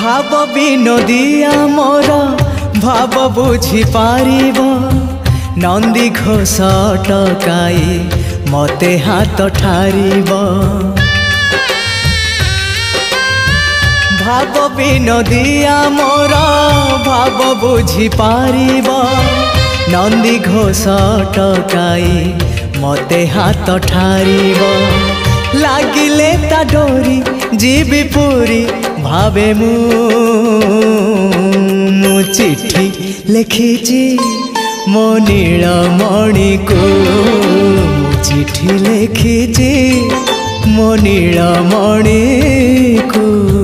भाव विनोदिया मोर भाव बुझी पारिब नंदी घोष टकाई मते हाथ ठारिब भाव विनोदिया मोर भाव बुझी पारिब नंदी घोष टकाई मते हाथ ठारिब लागिले ता डोरी जीवी पूरी भावे मु चिट्ठी लिखिची मो नीलमणि को चिट्ठी लिखिची मो नीलमणि को।